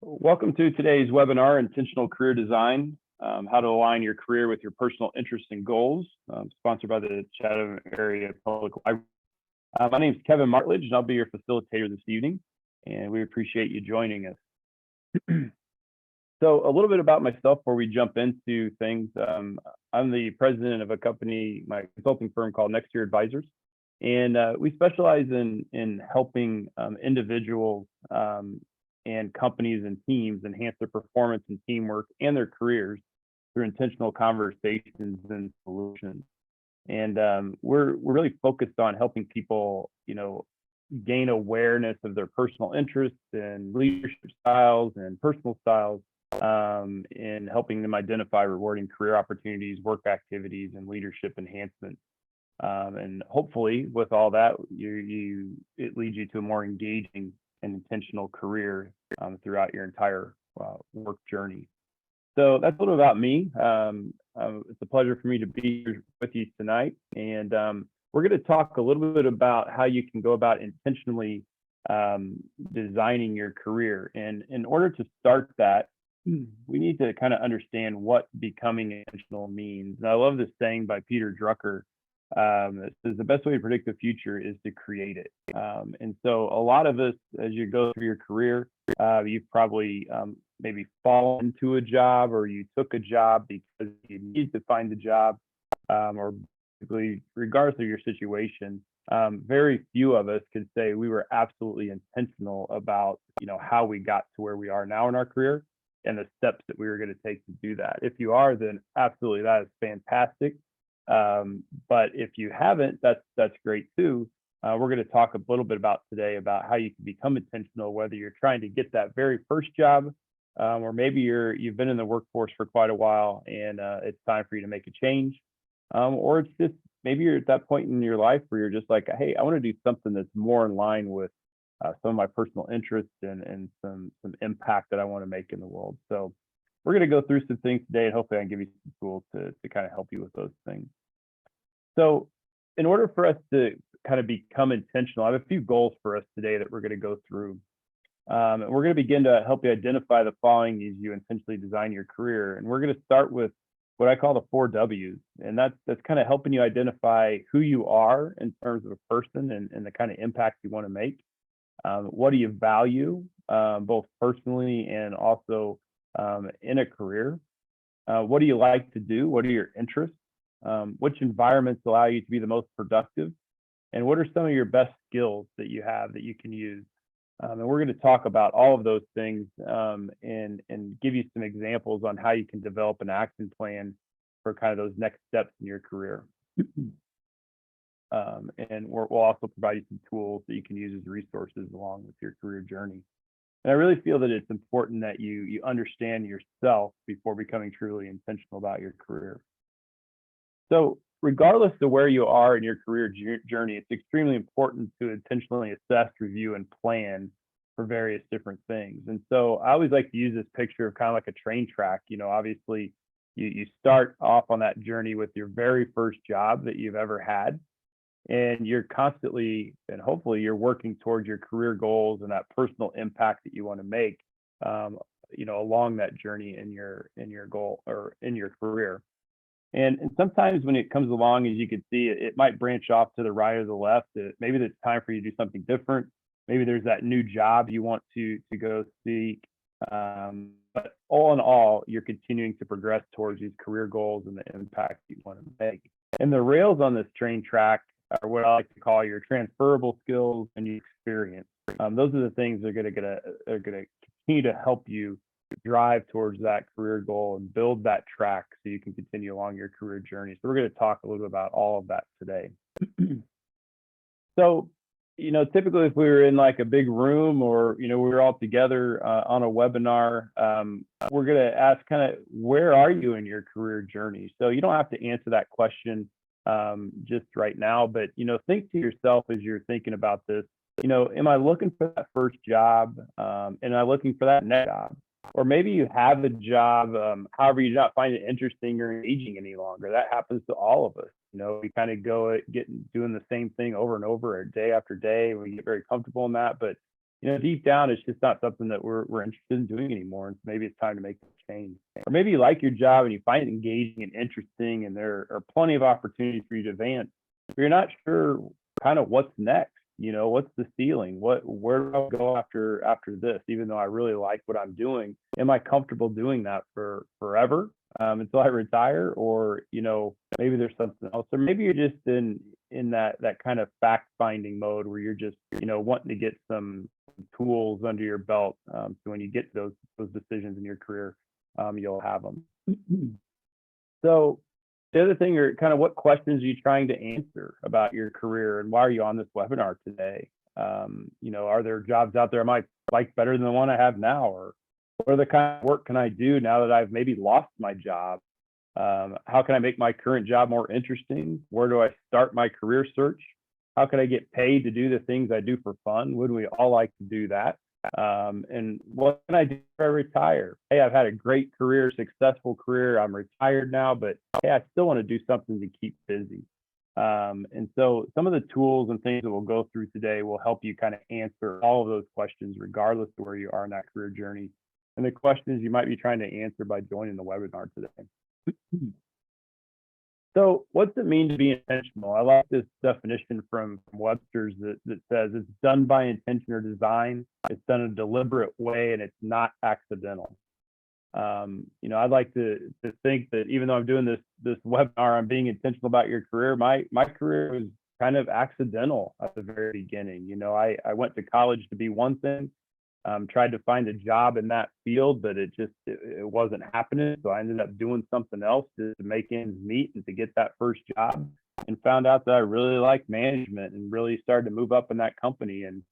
Welcome to today's webinar, Intentional Career Design, How to Align Your Career with Your Personal Interests and Goals, sponsored by the Chatham Area Public Library. My name is Kevin Martlage, and I'll be your facilitator this evening, and we appreciate you joining us. So a little bit about myself before we jump into things. I'm the president of a company, my consulting firm called Nextier Advisors, and we specialize in helping individuals and companies and teams enhance their performance and teamwork and their careers through intentional conversations and solutions. And we're really focused on helping people, gain awareness of their personal interests and leadership styles and personal styles, in helping them identify rewarding career opportunities, work activities, and leadership enhancement. And hopefully, with all that, it leads you to a more engaging and intentional career throughout your entire work journey. So that's a little about me. It's a pleasure for me to be here with you tonight. And we're going to talk a little bit about how you can go about intentionally designing your career. And in order to start that, we need to kind of understand what becoming intentional means. And I love this saying by Peter Drucker. It says the best way to predict the future is to create it. And so a lot of us, as you go through your career, you've probably maybe fallen into a job, or you took a job because you needed to find the job, or basically, regardless of your situation, very few of us can say we were absolutely intentional about how we got to where we are now in our career and the steps that we were going to take to do that. If you are, then absolutely, that is fantastic. But if you haven't, that's great too. We're going to talk a little bit about today about how you can become intentional, whether you're trying to get that very first job, or maybe you've been in the workforce for quite a while and it's time for you to make a change, or it's just maybe you're at that point in your life where you're just like, hey, I want to do something that's more in line with some of my personal interests and some impact that I want to make in the world. So we're going to go through some things today, and hopefully I can give you some tools to kind of help you with those things. So in order for us to kind of become intentional, I have a few goals for us today that we're going to go through. And we're going to begin to help you identify the following as you intentionally design your career. And we're going to start with what I call the 4 W's. And that's kind of helping you identify who you are in terms of a person and the kind of impact you want to make. What do you value, both personally and also in a career? What do you like to do? What are your interests? Which environments allow you to be the most productive? And what are some of your best skills that you have that you can use? And we're going to talk about all of those things and give you some examples on how you can develop an action plan for kind of those next steps in your career. And we'll also provide you some tools that you can use as resources along with your career journey. And I really feel that it's important that you understand yourself before becoming truly intentional about your career. So regardless of where you are in your career journey, it's extremely important to intentionally assess, review, and plan for various different things. And so I always like to use this picture of kind of like a train track. Obviously, you start off on that journey with your very first job that you've ever had. And you're constantly, and hopefully you're working towards your career goals and that personal impact that you want to make, along that journey in your goal or in your career. And sometimes when it comes along, as you can see, it might branch off to the right or the left. Maybe it's time for you to do something different. Maybe there's that new job you want to go seek. But all in all, you're continuing to progress towards these career goals and the impact you want to make. And the rails on this train track are what I like to call your transferable skills and your experience. Those are the things that are going to continue to help you drive towards that career goal and build that track so you can continue along your career journey. So we're going to talk a little bit about all of that today. So, typically if we were in like a big room or, we were all together on a webinar, we're going to ask kind of, where are you in your career journey? So you don't have to answer that question just right now, but, think to yourself as you're thinking about this, am I looking for that first job? Am I looking for that next job? Or maybe you have a job, however, you do not find it interesting or engaging any longer. That happens to all of us. We kind of go doing the same thing over and over, day after day. We get very comfortable in that. But deep down, it's just not something that we're interested in doing anymore. And maybe it's time to make a change. Or maybe you like your job and you find it engaging and interesting, and there are plenty of opportunities for you to advance, but you're not sure kind of what's next. What's the ceiling? Where do I go after this? Even though I really like what I'm doing, am I comfortable doing that for forever, until I retire? Or maybe there's something else, or maybe you're just in that kind of fact finding mode where you're just wanting to get some tools under your belt, so when you get to those decisions in your career, you'll have them. So the other thing are kind of, what questions are you trying to answer about your career, and why are you on this webinar today? Are there jobs out there I might like better than the one I have now? Or what other kind of work can I do now that I've maybe lost my job? How can I make my current job more interesting? Where do I start my career search? How can I get paid to do the things I do for fun? Wouldn't we all like to do that? And what can I do if I retire? Hey, I've had a great career, successful career. I'm retired now, but hey, I still want to do something to keep busy. And so some of the tools and things that we'll go through today will help you kind of answer all of those questions, regardless of where you are in that career journey, and the questions you might be trying to answer by joining the webinar today. So what's it mean to be intentional? I like this definition from Webster's that says it's done by intention or design, it's done in a deliberate way, and it's not accidental. I'd like to think that even though I'm doing this webinar on being intentional about your career, my career was kind of accidental at the very beginning. I went to college to be one thing, tried to find a job in that field, but it wasn't happening. So I ended up doing something else to make ends meet and to get that first job, and found out that I really liked management, and really started to move up in that company and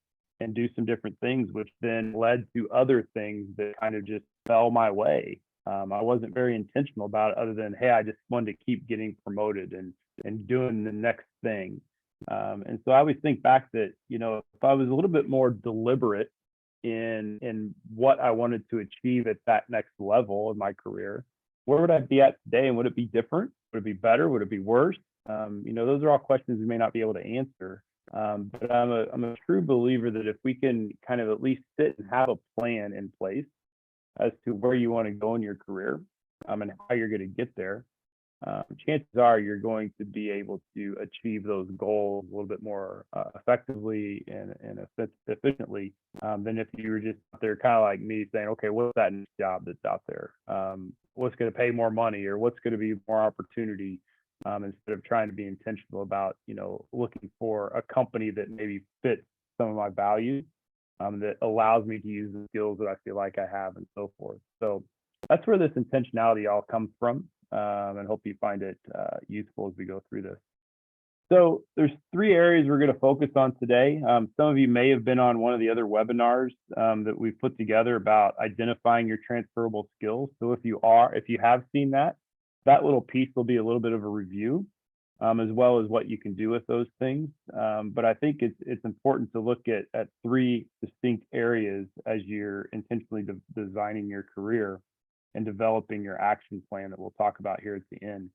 do some different things, which then led to other things that kind of just fell my way. I wasn't very intentional about it, other than, hey, I just wanted to keep getting promoted and doing the next thing. And so I always think back that, if I was a little bit more deliberate in what I wanted to achieve at that next level of my career, where would I be at today? And would it be different? Would it be better? Would it be worse? Those are all questions we may not be able to answer. But I'm a true believer that if we can kind of at least sit and have a plan in place as to where you want to go in your career, and how you're going to get there, chances are you're going to be able to achieve those goals a little bit more effectively and efficiently, than if you were just out there kind of like me saying, okay, what's that next job that's out there? What's going to pay more money, or what's going to be more opportunity? Instead of trying to be intentional about, looking for a company that maybe fits some of my values, that allows me to use the skills that I feel like I have, and so forth. So that's where this intentionality all comes from, and hope you find it useful as we go through this. So there's 3 areas we're going to focus on today. Some of you may have been on one of the other webinars that we've put together about identifying your transferable skills. So if you have seen that little piece will be a little bit of a review, as well as what you can do with those things. But I think it's important to look at 3 distinct areas as you're intentionally designing your career and developing your action plan that we'll talk about here at the end.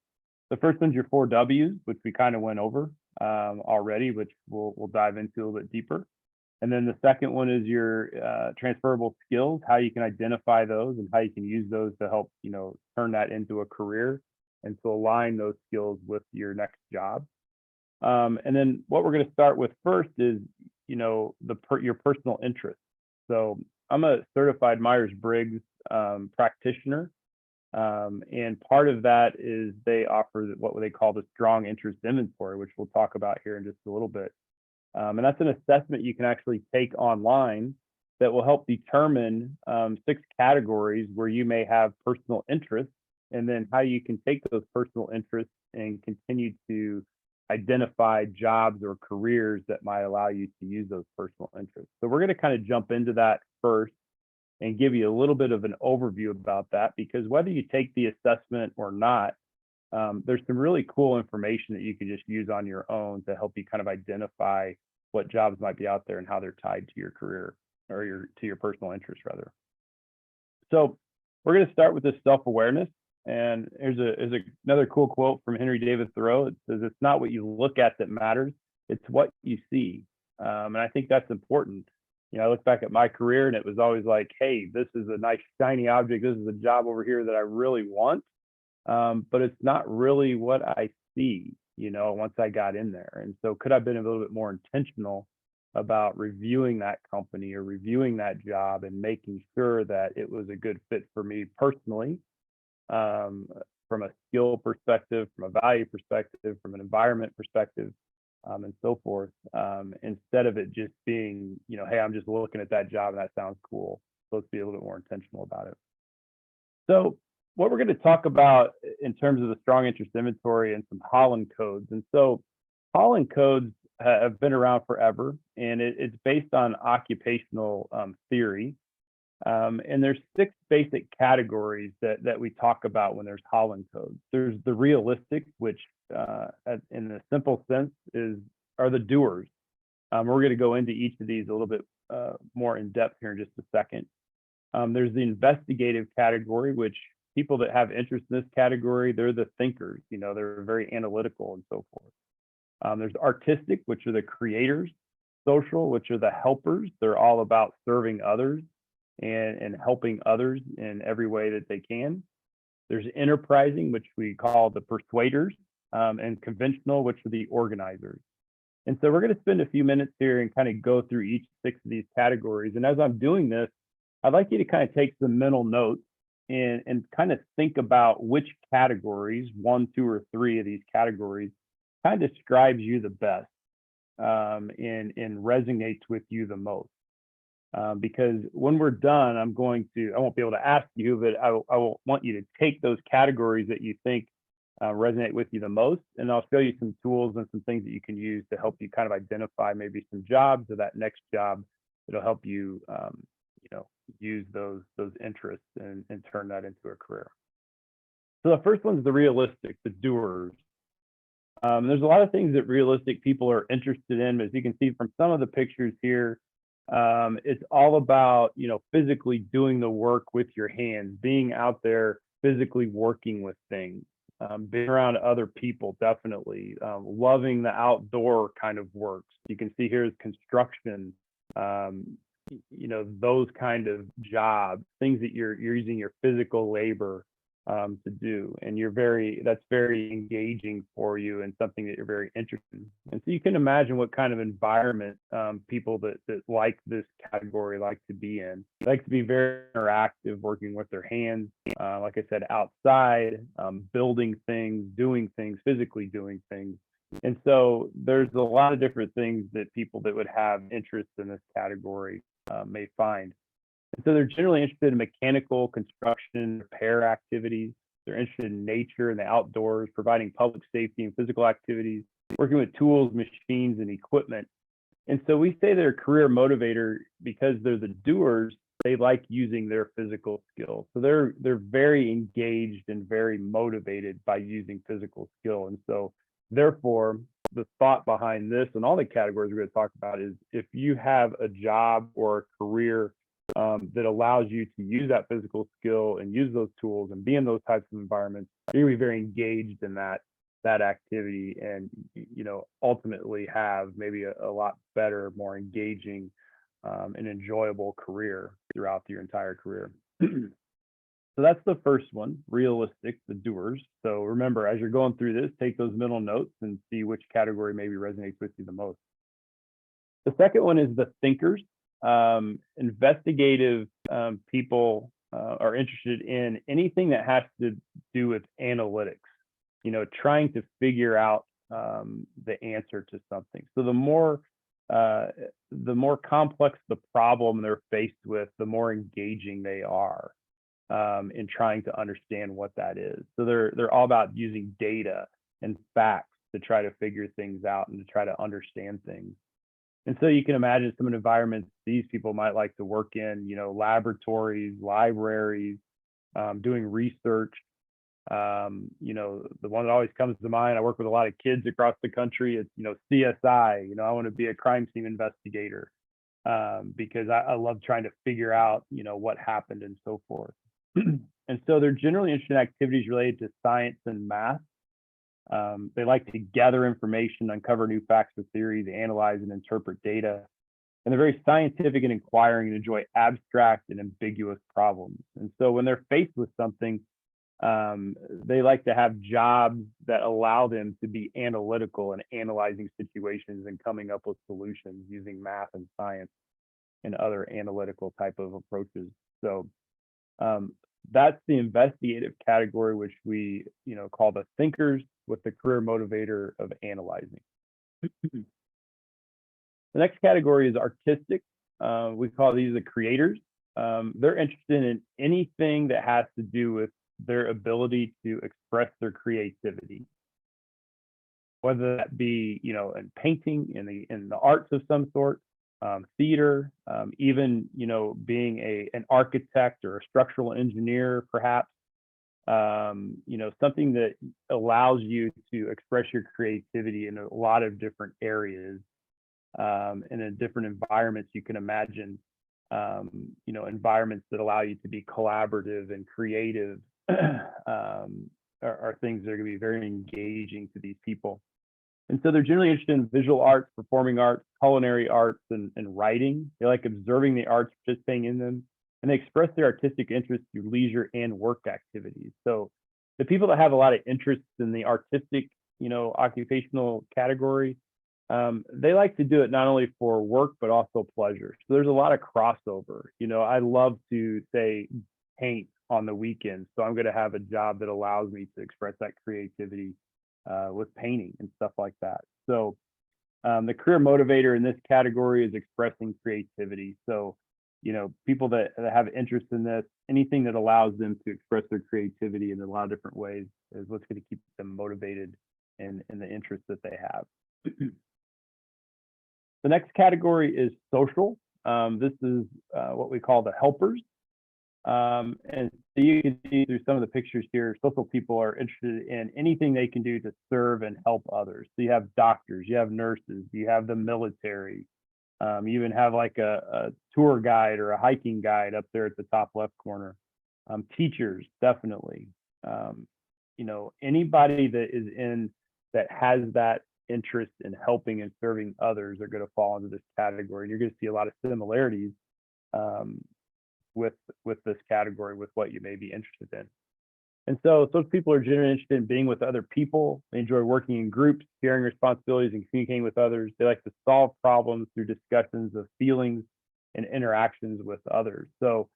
The first one's your 4 W's, which we kind of went over already, which we'll dive into a little bit deeper. And then the second one is your transferable skills, how you can identify those and how you can use those to help, turn that into a career and to align those skills with your next job. And then what we're going to start with first is, your personal interest. So I'm a certified Myers-Briggs practitioner. And part of that is they offer what they call the strong interest inventory, which we'll talk about here in just a little bit. And that's an assessment you can actually take online that will help determine 6 categories where you may have personal interests, and then how you can take those personal interests and continue to identify jobs or careers that might allow you to use those personal interests. So we're going to kind of jump into that first and give you a little bit of an overview about that, because whether you take the assessment or not, there's some really cool information that you can just use on your own to help you kind of identify what jobs might be out there and how they're tied to your career, or to your personal interest rather. So we're going to start with this self-awareness. And here's another cool quote from Henry David Thoreau. It says, "It's not what you look at that matters, it's what you see." And I think that's important. I look back at my career and it was always like, hey, this is a nice shiny object. This is a job over here that I really want. But it's not really what I see, once I got in there. And so could I have been a little bit more intentional about reviewing that company or reviewing that job and making sure that it was a good fit for me personally, from a skill perspective, from a value perspective, from an environment perspective, and so forth, instead of it just being, hey, I'm just looking at that job and that sounds cool. So let's be a little bit more intentional about it. So what we're going to talk about in terms of the strong interest inventory and some Holland codes. And so Holland codes have been around forever, and it's based on occupational theory. And there's 6 basic categories that we talk about when there's Holland codes. There's the realistic, which in a simple sense are the doers. We're going to go into each of these a little bit more in depth here in just a second. There's the investigative category, which people that have interest in this category, they're the thinkers, they're very analytical and so forth. There's artistic, which are the creators. Social, which are the helpers. They're all about serving others and helping others in every way that they can. There's enterprising, which we call the persuaders, and conventional, which are the organizers. And so we're going to spend a few minutes here and kind of go through each 6 of these categories. And as I'm doing this, I'd like you to kind of take some mental notes and kind of think about which categories, 1, 2, or 3 of these categories, kind of describes you the best, and resonates with you the most. Because when we're done, I won't be able to ask you, but I will want you to take those categories that you think resonate with you the most, and I'll show you some tools and some things that you can use to help you kind of identify maybe some jobs or that next job that'll help you, use those interests and turn that into a career. So the first one's the realistic, the doers. There's a lot of things that realistic people are interested in, but as you can see from some of the pictures here, it's all about, physically doing the work with your hands, being out there, physically working with things, being around other people, definitely, loving the outdoor kind of works. You can see here is construction, those kind of jobs, things that you're using your physical labor to do, and that's very engaging for you and something that you're very interested in. And so you can imagine what kind of environment people that like this category like to be in. They like to be very interactive, working with their hands, like I said, outside, building things, doing things, physically doing things. And so there's a lot of different things that people that would have interest in this category may find. And so they're generally interested in mechanical, construction, repair activities. They're interested in nature and the outdoors, providing public safety and physical activities, working with tools, machines, and equipment. And so we say they're a career motivator because they're the doers. They like using their physical skills. So they're very engaged and very motivated by using physical skill. And so therefore, the thought behind this and all the categories we're going to talk about is if you have a job or a career that allows you to use that physical skill and use those tools and be in those types of environments, you're going to be very engaged in that activity, and ultimately have maybe a lot better, more engaging and enjoyable career throughout your entire career. So that's the first one, realistic, the doers. So remember, as you're going through this, take those mental notes and see which category maybe resonates with you the most. The second one is the thinkers. Investigative people are interested in anything that has to do with analytics, trying to figure out the answer to something. So the more complex the problem they're faced with, the more engaging they are in trying to understand what that is. So they're all about using data and facts to try to figure things out and to try to understand things. And so you can imagine some environments these people might like to work in, laboratories, libraries, doing research. The one that always comes to mind, I work with a lot of kids across the country. It's, CSI, I want to be a crime scene investigator because I love trying to figure out, what happened and so forth. And so they're generally interested in activities related to science and math. They like to gather information, uncover new facts or theories, analyze and interpret data. And they're very scientific and inquiring and enjoy abstract and ambiguous problems. And so when they're faced with something, they like to have jobs that allow them to be analytical and analyzing situations and coming up with solutions using math and science and other analytical type of approaches. So that's the investigative category, which we call the thinkers with the career motivator of analyzing. The next category is artistic. We call these the creators. They're interested in anything that has to do with their ability to express their creativity, whether that be in painting, in the arts of some sort, theater, even being an architect or a structural engineer, perhaps. Something that allows you to express your creativity in a lot of different areas, and in different environments you can imagine. Environments that allow you to be collaborative and creative are things that are going to be very engaging to these people. And so they're generally interested in visual arts, performing arts, culinary arts, and writing. They like observing the arts, participating in them, and they express their artistic interests through leisure and work activities. So the people that have a lot of interests in the artistic, occupational category, they like to do it not only for work, but also pleasure. So there's a lot of crossover. I love to, say, paint on the weekends. So I'm going to have a job that allows me to express that creativity with painting and stuff like that. So the career motivator in this category is expressing creativity. So, people that have interest in this, anything that allows them to express their creativity in a lot of different ways is what's going to keep them motivated in the interest that they have. The next category is social. This is what we call the helpers. And so you can see through some of the pictures here, social people are interested in anything they can do to serve and help others. So you have doctors, you have nurses, you have the military, you even have like a tour guide or a hiking guide up there at the top left corner. Teachers, definitely. Anybody that has that interest in helping and serving others are going to fall into this category. You're going to see a lot of similarities with this category, with what you may be interested in. And so those people are generally interested in being with other people. They enjoy working in groups, sharing responsibilities, and communicating with others. They like to solve problems through discussions of feelings and interactions with others. So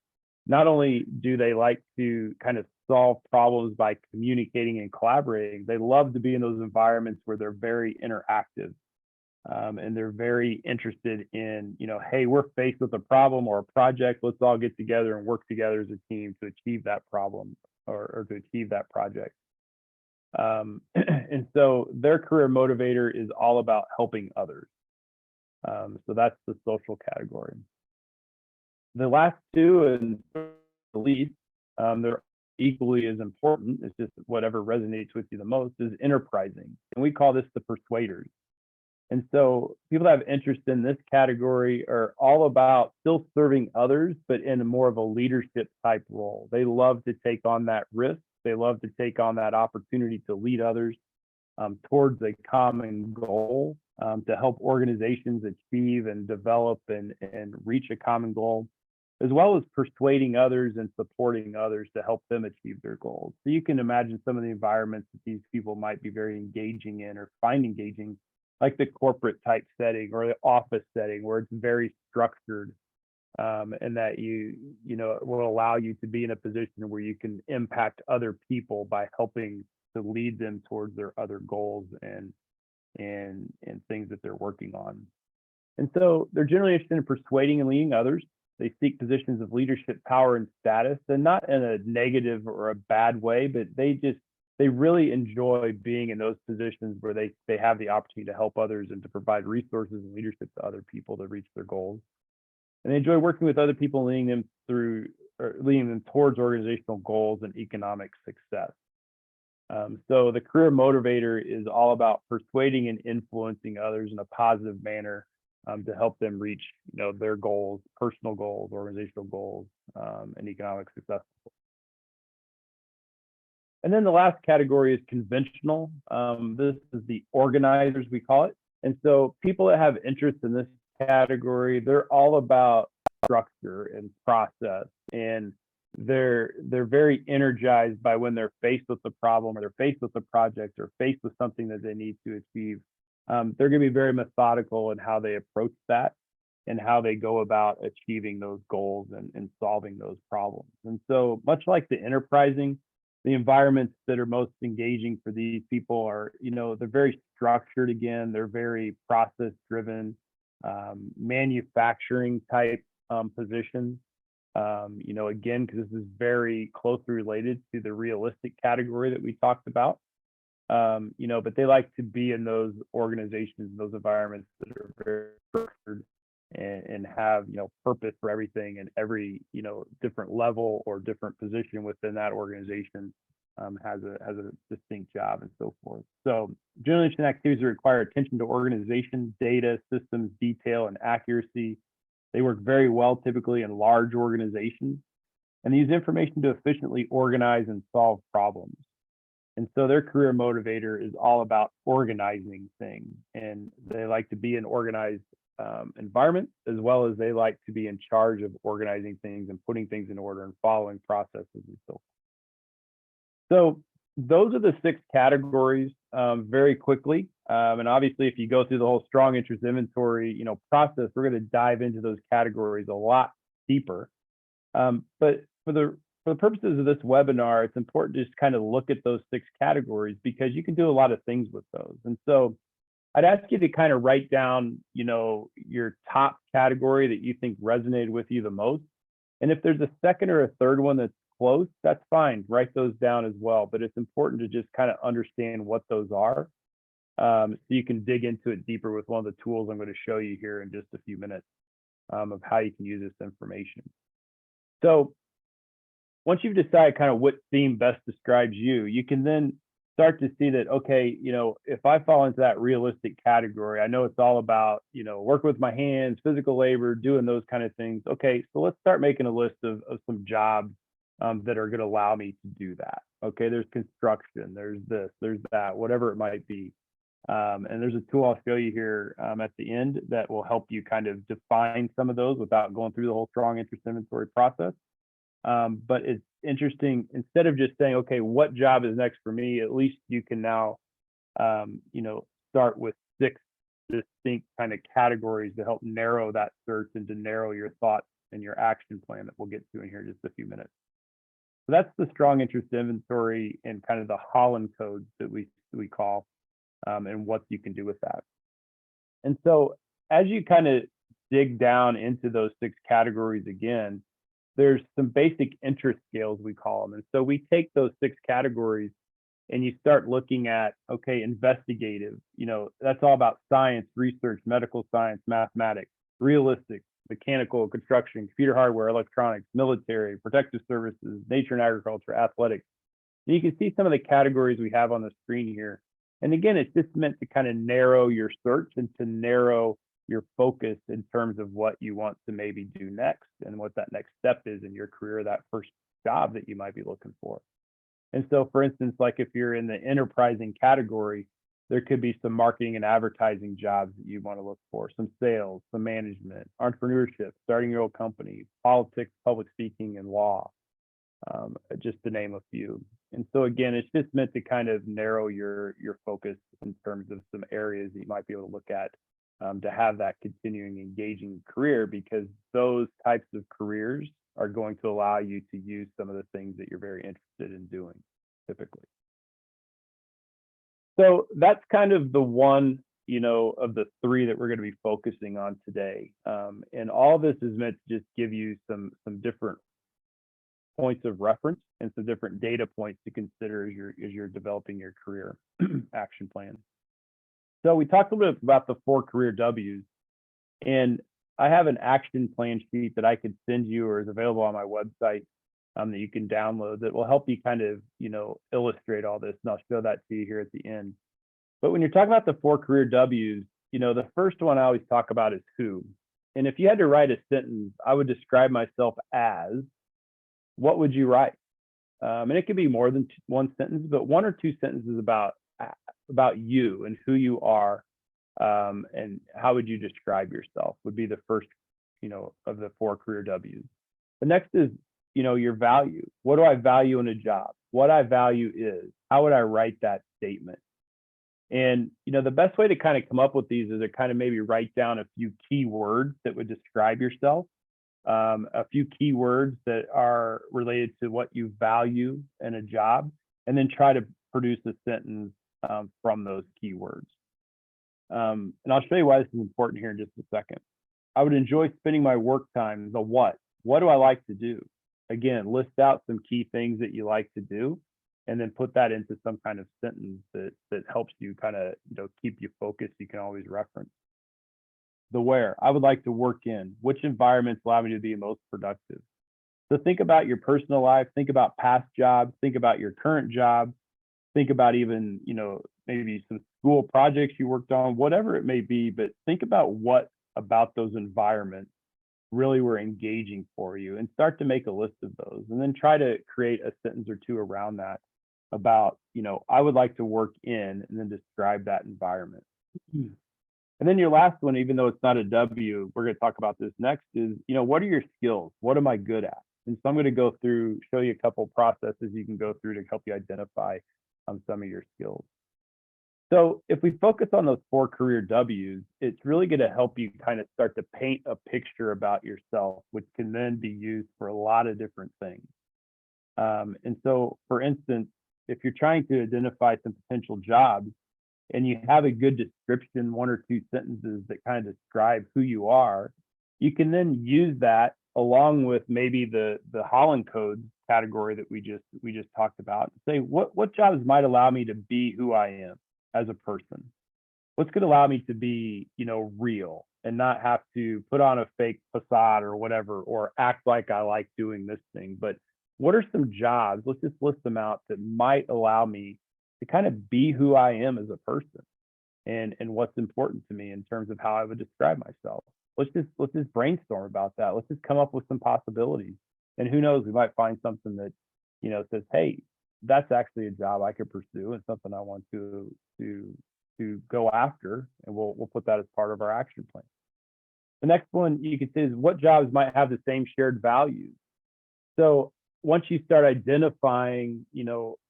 not only do they like to kind of solve problems by communicating and collaborating, they love to be in those environments where they're very interactive. And they're very interested in, hey, we're faced with a problem or a project. Let's all get together and work together as a team to achieve that problem or to achieve that project. And so their career motivator is all about helping others. So that's the social category. The last two, and the least, they're equally as important. It's just whatever resonates with you the most is enterprising. And we call this the persuaders. And so people that have interest in this category are all about still serving others, but in a more of a leadership type role. They love to take on that risk. They love to take on that opportunity to lead others towards a common goal, to help organizations achieve and develop and reach a common goal, as well as persuading others and supporting others to help them achieve their goals. So you can imagine some of the environments that these people might be very engaging in or find engaging, like the corporate type setting or the office setting where it's very structured, and that it will allow you to be in a position where you can impact other people by helping to lead them towards their other goals and things that they're working on. And so they're generally interested in persuading and leading others. They seek positions of leadership, power, and status, and not in a negative or a bad way, but they really enjoy being in those positions where they have the opportunity to help others and to provide resources and leadership to other people to reach their goals. And they enjoy working with other people, leading them towards organizational goals and economic success. So the career motivator is all about persuading and influencing others in a positive manner to help them reach their goals, personal goals, organizational goals, and economic success. And then the last category is conventional. This is the organizers, we call it. And so people that have interest in this category, they're all about structure and process, and they're very energized by when they're faced with a problem or they're faced with a project or faced with something that they need to achieve. They're going to be very methodical in how they approach that and how they go about achieving those goals and solving those problems. And so much like the enterprising, the environments that are most engaging for these people are, they're very structured again, they're very process driven, manufacturing type positions. Again, because this is very closely related to the realistic category that we talked about. But they like to be in those organizations, those environments that are very structured and have, purpose for everything, and every, different level or different position within that organization has a distinct job and so forth. So general interesting activities that require attention to organization, data, systems, detail, and accuracy. They work very well typically in large organizations, and they use information to efficiently organize and solve problems. And so their career motivator is all about organizing things, and they like to be in organized environment, as well as they like to be in charge of organizing things and putting things in order and following processes and so forth. So those are the 6 categories very quickly. And obviously, if you go through the whole strong interest inventory, process, we're going to dive into those categories a lot deeper. But for the purposes of this webinar, it's important to just kind of look at those 6 categories, because you can do a lot of things with those. And so I'd ask you to kind of write down, your top category that you think resonated with you the most. And if there's a second or a third one that's close, that's fine. Write those down as well. But it's important to just kind of understand what those are, so you can dig into it deeper with one of the tools I'm going to show you here in just a few minutes, of how you can use this information. So once you've decided kind of what theme best describes you, you can then start to see that, okay, if I fall into that realistic category, I know it's all about, working with my hands, physical labor, doing those kind of things. Okay, so let's start making a list of some jobs that are going to allow me to do that. Okay, there's construction, there's this, there's that, whatever it might be. And there's a tool I'll show you here at the end that will help you kind of define some of those without going through the whole strong interest inventory process. But it's interesting, instead of just saying, okay, what job is next for me, at least you can now, start with 6 distinct kind of categories to help narrow that search and to narrow your thoughts and your action plan that we'll get to in here in just a few minutes. So that's the strong interest inventory and kind of the Holland codes that we call, and what you can do with that. And so as you kind of dig down into those 6 categories again, there's some basic interest scales, we call them. And so we take those 6 categories and you start looking at, okay, investigative, that's all about science, research, medical science, mathematics, realistic, mechanical, construction, computer hardware, electronics, military, protective services, nature and agriculture, athletics. And you can see some of the categories we have on the screen here. And again, it's just meant to kind of narrow your search and to narrow your focus in terms of what you want to maybe do next and what that next step is in your career, that first job that you might be looking for. And so, for instance, like if you're in the enterprising category, there could be some marketing and advertising jobs that you want to look for, some sales, some management, entrepreneurship, starting your own company, politics, public speaking, and law, just to name a few. And so again, it's just meant to kind of narrow your focus in terms of some areas that you might be able to look at, to have that continuing engaging career, because those types of careers are going to allow you to use some of the things that you're very interested in doing typically. So that's kind of the one, of the 3 that we're going to be focusing on today. And all this is meant to just give you some different points of reference and some different data points to consider as you're developing your career action plan. So we talked a little bit about the 4 career W's, and I have an action plan sheet that I could send you or is available on my website, that you can download, that will help you kind of, illustrate all this. And I'll show that to you here at the end. But when you're talking about the 4 career W's, the first one I always talk about is who. And if you had to write a sentence, I would describe myself as, what would you write? And it could be more than one sentence, but 1 or 2 sentences about you and who you are, And how would you describe yourself would be the first, of the 4 career W's. The next is, your value. What do I value in a job? What I value is, how would I write that statement? And, the best way to kind of come up with these is to kind of maybe write down a few key words that would describe yourself, a few key words that are related to what you value in a job, and then try to produce a sentence from those keywords. And I'll show you why this is important here in just a second. I would enjoy spending my work time. The what? What do I like to do? Again, list out some key things that you like to do, and then put that into some kind of sentence that helps you kind of keep you focused. You can always reference. The where. I would like to work in. Which environments allow me to be most productive? So think about your personal life. Think about past jobs. Think about your current job. Think about even maybe some school projects you worked on, whatever it may be. But think about what about those environments really were engaging for you, and start to make a list of those, and then try to create a sentence or two around that about, I would like to work in, and then describe that environment. And then your last one, even though it's not a W, we're going to talk about this next, is, what are your skills? What am I good at? And so I'm going to go through, show you a couple processes you can go through to help you identify some of your skills. So if we focus on those 4 career W's, it's really going to help you kind of start to paint a picture about yourself, which can then be used for a lot of different things. And so, for instance, if you're trying to identify some potential jobs and you have a good description, 1 or 2 sentences that kind of describe who you are, you can then use that along with maybe the Holland codes category that we just talked about. Say what jobs might allow me to be who I am as a person. What's going to allow me to be, real and not have to put on a fake facade or whatever, or act like I like doing this thing. But what are some jobs? Let's just list them out that might allow me to kind of be who I am as a person, and what's important to me in terms of how I would describe myself. Let's just brainstorm about that. Let's just come up with some possibilities. And who knows, we might find something that, says, hey, that's actually a job I could pursue and something I want to go after, and we'll put that as part of our action plan. The next one you could say is, what jobs might have the same shared values? So once you start identifying,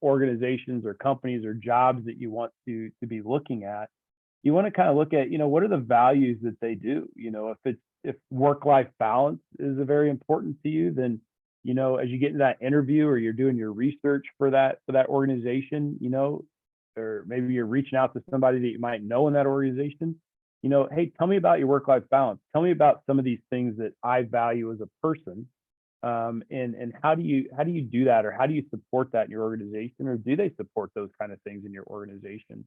organizations or companies or jobs that you want to be looking at, you want to kind of look at, what are the values that they do? If work-life balance is very important to you, then, as you get into that interview or you're doing your research for that organization, or maybe you're reaching out to somebody that you might know in that organization, hey, tell me about your work-life balance. Tell me about some of these things that I value as a person. And how do you do that, or how do you support that in your organization, or do they support those kind of things in your organization?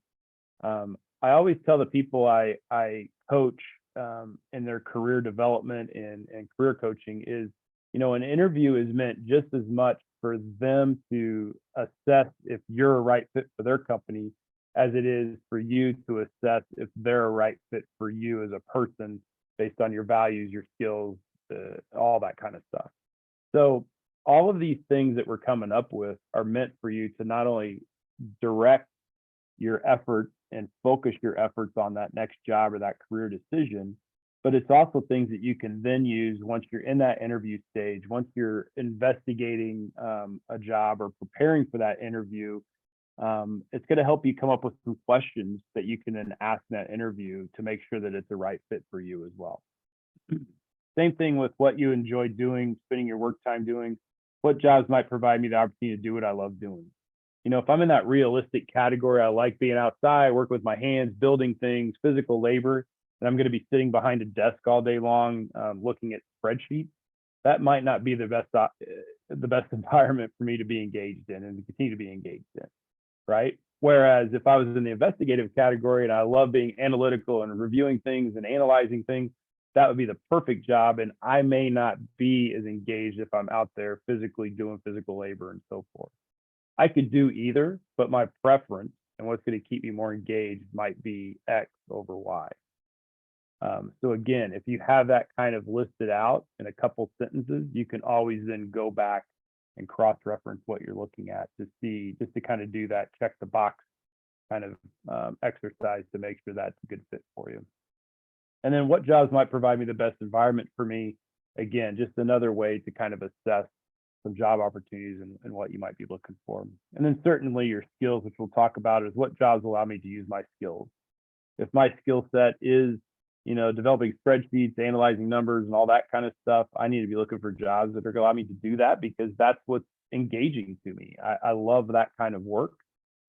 I always tell the people I coach in their career development and career coaching is, an interview is meant just as much for them to assess if you're a right fit for their company as it is for you to assess if they're a right fit for you as a person based on your values, your skills, all that kind of stuff. So all of these things that we're coming up with are meant for you to not only direct your efforts and focus your efforts on that next job or that career decision, but it's also things that you can then use once you're in that interview stage, once you're investigating a job or preparing for that interview. It's going to help you come up with some questions that you can then ask in that interview to make sure that it's the right fit for you as well. Same thing with what you enjoy doing, spending your work time doing. What jobs might provide me the opportunity to do what I love doing? If I'm in that realistic category, I like being outside, work with my hands, building things, physical labor, and I'm going to be sitting behind a desk all day long, looking at spreadsheets. That might not be the best environment for me to be engaged in and to continue to be engaged in, right? Whereas if I was in the investigative category and I love being analytical and reviewing things and analyzing things, that would be the perfect job. And I may not be as engaged if I'm out there physically doing physical labor and so forth. I could do either, but my preference and what's going to keep me more engaged might be X over Y. So again, if you have that kind of listed out in a couple sentences, you can always then go back and cross-reference what you're looking at to see, just to kind of do that check the box kind of exercise to make sure that's a good fit for you. And then what jobs might provide me the best environment for me? Again, just another way to kind of assess some job opportunities and what you might be looking for. And then certainly your skills, which we'll talk about, is what jobs allow me to use my skills. If my skill set is, developing spreadsheets, analyzing numbers and all that kind of stuff, I need to be looking for jobs that are going to allow me to do that, because that's what's engaging to me. I love that kind of work.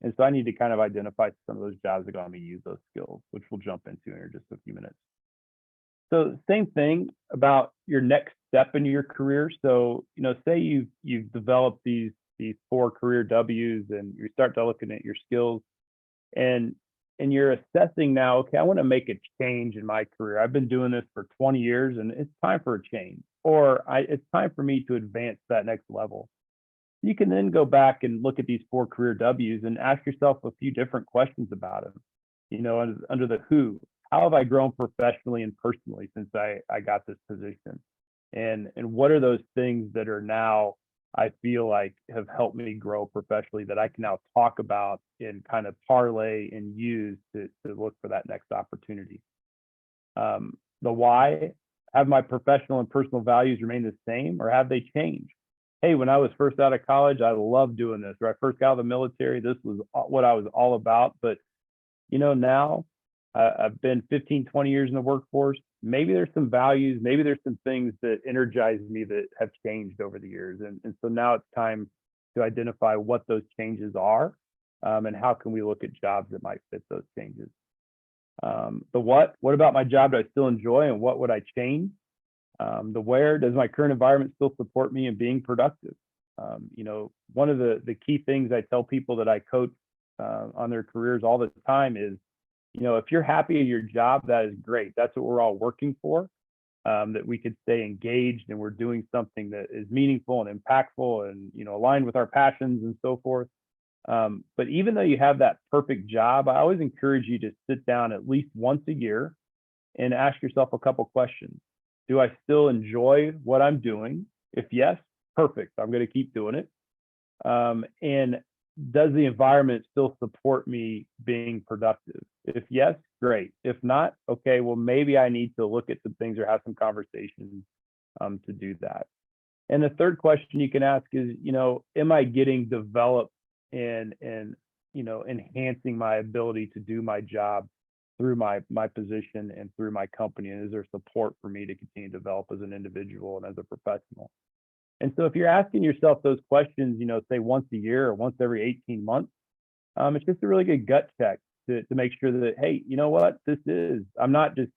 And so I need to kind of identify some of those jobs that allow me to use those skills, which we'll jump into in just a few minutes. So same thing about your next step in your career. So, say you've developed these 4 career W's and you start to looking at your skills, and you're assessing now, okay, I want to make a change in my career. I've been doing this for 20 years and it's time for a change, or it's time for me to advance to that next level. You can then go back and look at these 4 career W's and ask yourself a few different questions about them. Under the who, how have I grown professionally and personally since I got this position? And what are those things that are now, I feel like, have helped me grow professionally that I can now talk about and kind of parlay and use to look for that next opportunity. The why, have my professional and personal values remained the same, or have they changed? Hey, when I was first out of college, I loved doing this. Or I first got out of the military, this was what I was all about. But now I've been 15, 20 years in the workforce. Maybe there's some values, maybe there's some things that energize me that have changed over the years. And so now it's time to identify what those changes are, and how can we look at jobs that might fit those changes. The what about my job do I still enjoy, and what would I change? The where, does my current environment still support me in being productive? One of the key things I tell people that I coach on their careers all the time is, if you're happy at your job, that is great. That's what we're all working for, that we could stay engaged and we're doing something that is meaningful and impactful and, aligned with our passions and so forth. But even though you have that perfect job, I always encourage you to sit down at least once a year and ask yourself a couple questions. Do I still enjoy what I'm doing? If yes, perfect. I'm going to keep doing it. And does the environment still support me being productive? If yes, great. If not, okay, well, maybe I need to look at some things or have some conversations to do that. And the third question you can ask is, am I getting developed and enhancing my ability to do my job through my position and through my company? And is there support for me to continue to develop as an individual and as a professional? And so if you're asking yourself those questions, say once a year or once every 18 months, it's just a really good gut check to make sure that, hey, you know what, I'm not just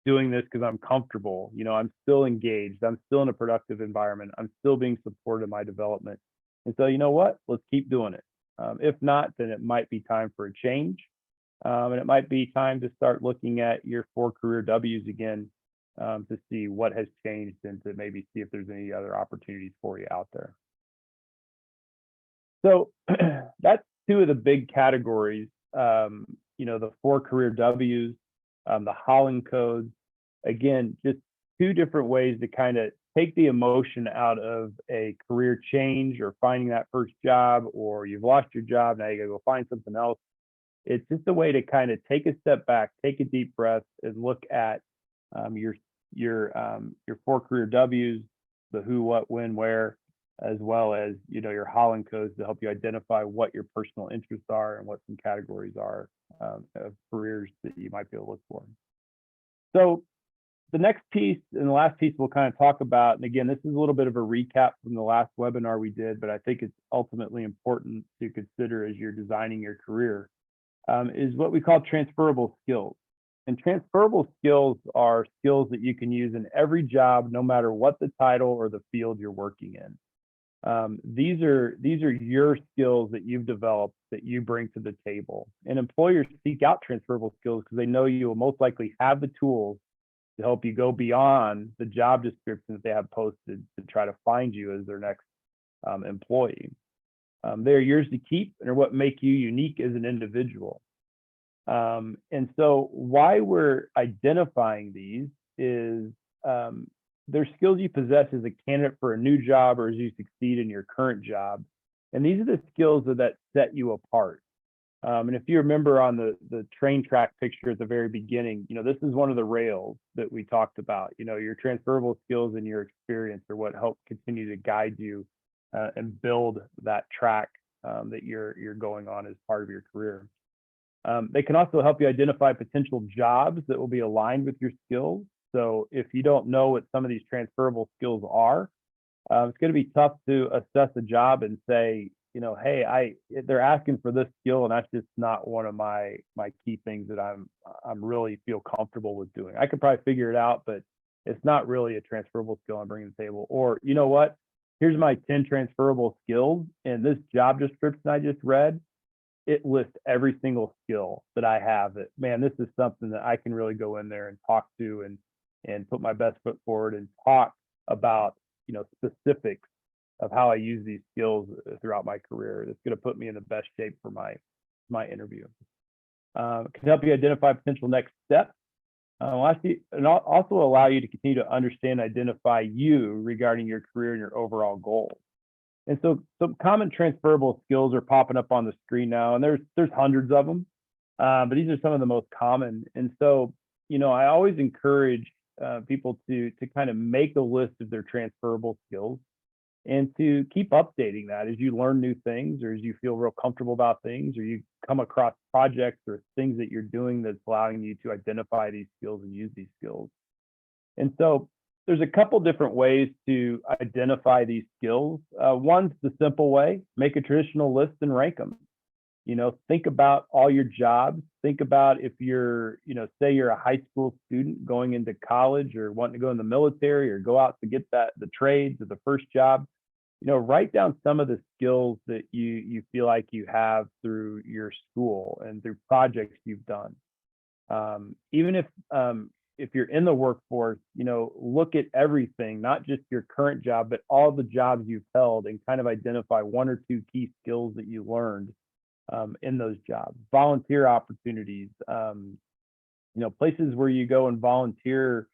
doing this because I'm comfortable. I'm still engaged. I'm still in a productive environment. I'm still being supported in my development. And so, you know what, let's keep doing it. If not, then it might be time for a change. And it might be time to start looking at your 4 career W's again, to see what has changed and to maybe see if there's any other opportunities for you out there. So that's 2 of the big categories, the 4 career W's, the Holland codes. Again, just 2 different ways to kind of take the emotion out of a career change or finding that first job, or you've lost your job, now you gotta go find something else. It's just a way to kind of take a step back, take a deep breath, and look at your 4 career W's, the who, what, when, where, as well as your Holland codes to help you identify what your personal interests are and what some categories are of careers that you might be able to look for. So the next piece and the last piece we'll kind of talk about, and again, this is a little bit of a recap from the last webinar we did, but I think it's ultimately important to consider as you're designing your career, is what we call transferable skills. And transferable skills are skills that you can use in every job, no matter what the title or the field you're working in. These are your skills that you've developed that you bring to the table. And employers seek out transferable skills because they know you will most likely have the tools to help you go beyond the job description that they have posted to try to find you as their next employee. They're yours to keep and are what make you unique as an individual. And so why we're identifying these is they're skills you possess as a candidate for a new job or as you succeed in your current job. And these are the skills that set you apart. And if you remember on the train track picture at the very beginning, this is one of the rails that we talked about. Your transferable skills and your experience are what help continue to guide you and build that track that you're going on as part of your career. They can also help you identify potential jobs that will be aligned with your skills. So if you don't know what some of these transferable skills are, it's going to be tough to assess a job and say, hey, they're asking for this skill, and that's just not one of my key things that I'm really feel comfortable with doing. I could probably figure it out, but it's not really a transferable skill I'm bringing to the table. Or you know what? Here's my 10 transferable skills, and this job description I just read, it lists every single skill that I have. That, man, this is something that I can really go in there and talk to and put my best foot forward and talk about, specifics of how I use these skills throughout my career. That's going to put me in the best shape for my interview. It can help you identify potential next steps. And also allow you to continue to understand, identify you regarding your career and your overall goals. And so some common transferable skills are popping up on the screen now, and there's hundreds of them, but these are some of the most common. And so, I always encourage people to kind of make a list of their transferable skills and to keep updating that as you learn new things, or as you feel real comfortable about things, or you come across projects or things that you're doing that's allowing you to identify these skills and use these skills. And so there's a couple different ways to identify these skills. One's the simple way: make a traditional list and rank them. Think about all your jobs. Think about if you're, say you're a high school student going into college or wanting to go in the military or go out to get the trades or the first job. Write down some of the skills that you feel like you have through your school and through projects you've done. Even if you're in the workforce, look at everything, not just your current job, but all the jobs you've held, and kind of identify one or two key skills that you learned in those jobs. Volunteer opportunities, places where you go and volunteer,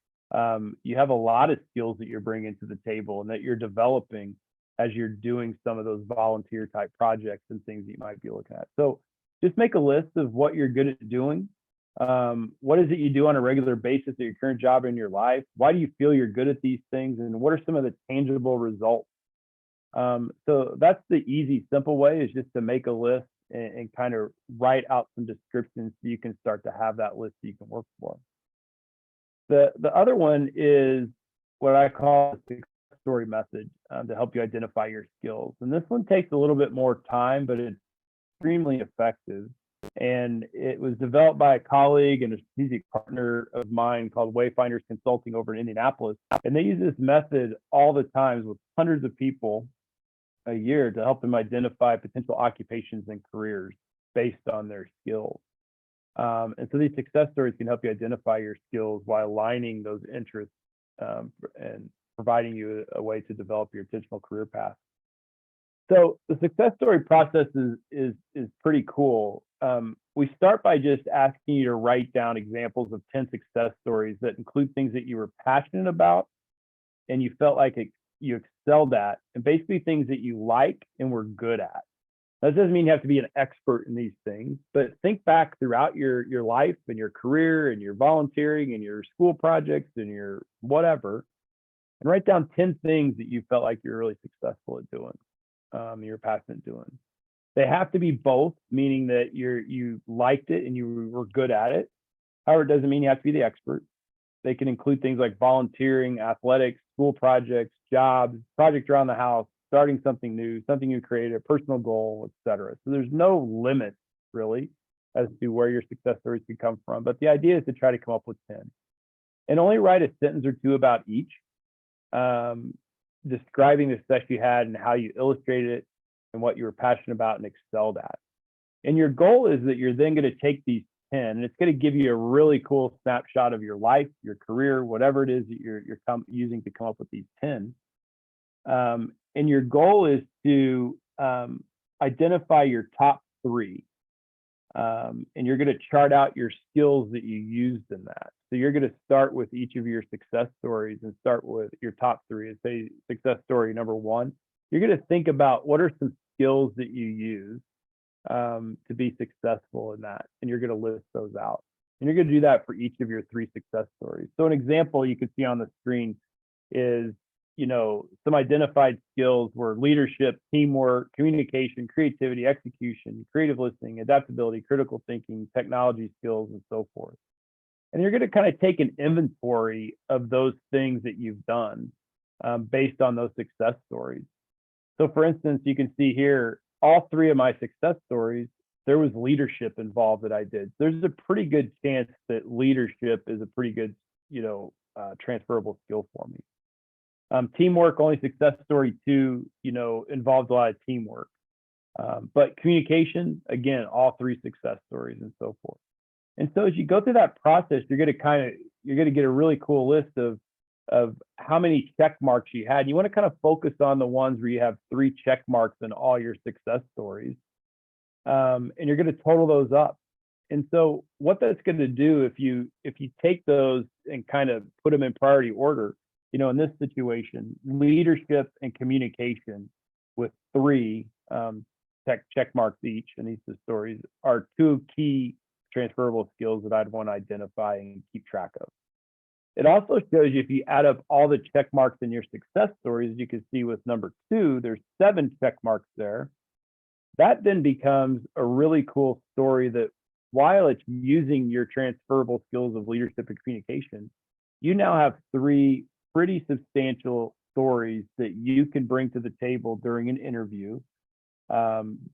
you have a lot of skills that you're bringing to the table and that you're developing as you're doing some of those volunteer type projects and things that you might be looking at. So just make a list of what you're good at doing. What is it you do on a regular basis at your current job in your life? Why do you feel you're good at these things? And what are some of the tangible results? So that's the easy, simple way, is just to make a list and kind of write out some descriptions so you can start to have that list that you can work for. The other one is what I call the success story method to help you identify your skills. And this one takes a little bit more time, but it's extremely effective. And it was developed by a colleague and a strategic partner of mine called Wayfinders Consulting over in Indianapolis. And they use this method all the time with hundreds of people a year to help them identify potential occupations and careers based on their skills. And so these success stories can help you identify your skills while aligning those interests and providing you a way to develop your intentional career path. So the success story process is pretty cool. We start by just asking you to write down examples of 10 success stories that include things that you were passionate about and you felt like you excelled at, and basically things that you like and were good at. That doesn't mean you have to be an expert in these things, but think back throughout your life and your career and your volunteering and your school projects and your whatever, and write down 10 things that you felt like you're really successful at doing, you're passionate doing. They have to be both, meaning that you liked it and you were good at it. However, it doesn't mean you have to be the expert. They can include things like volunteering, athletics, school projects, jobs, projects around the house, starting something new, something you created, a personal goal, etc. So there's no limit really as to where your success stories can come from. But the idea is to try to come up with 10 and only write a sentence or two about each, describing the success you had and how you illustrated it and what you were passionate about and excelled at. And your goal is that you're then going to take these 10, and it's going to give you a really cool snapshot of your life, your career, whatever it is that you're using to come up with these 10. And your goal is to identify your top 3. And you're going to chart out your skills that you used in that. So you're going to start with each of your success stories and start with your top 3. And say success story number 1, you're going to think about what are some skills that you use to be successful in that, and you're going to list those out. And you're going to do that for each of your 3 success stories. So an example you can see on the screen is, some identified skills were leadership, teamwork, communication, creativity, execution, creative listening, adaptability, critical thinking, technology skills, and so forth. And you're going to kind of take an inventory of those things that you've done based on those success stories. So for instance, you can see here, all 3 of my success stories, there was leadership involved that I did. There's a pretty good chance that leadership is a pretty good, transferable skill for me. Teamwork, only success story 2, involved a lot of teamwork. But communication, again, all 3 success stories and so forth. And so as you go through that process, you're going to get a really cool list of how many check marks you had. You want to kind of focus on the ones where you have 3 check marks in all your success stories. And you're going to total those up. And so what that's going to do, if you take those and kind of put them in priority order, in this situation, leadership and communication with 3 check marks each in these stories are 2 key transferable skills that I'd want to identify and keep track of. It also shows you, if you add up all the check marks in your success stories, as you can see with number 2, there's 7 check marks there. That then becomes a really cool story that, while it's using your transferable skills of leadership and communication, you now have 3 pretty substantial stories that you can bring to the table during an interview,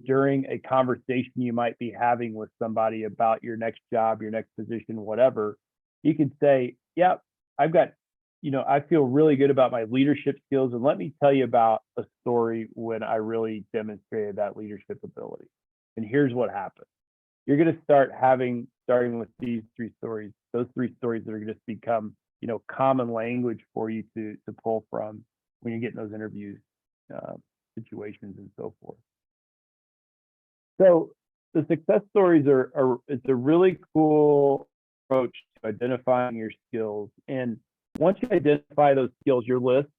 during a conversation you might be having with somebody about your next job, your next position, whatever. You can say, yeah, I've got, I feel really good about my leadership skills, and let me tell you about a story when I really demonstrated that leadership ability. And here's what happened. You're going to starting with these 3 stories, those 3 stories that are going to become, common language for you to pull from when you get in those interview situations and so forth. So the success stories it's a really cool approach to identifying your skills. And once you identify those skills, your list,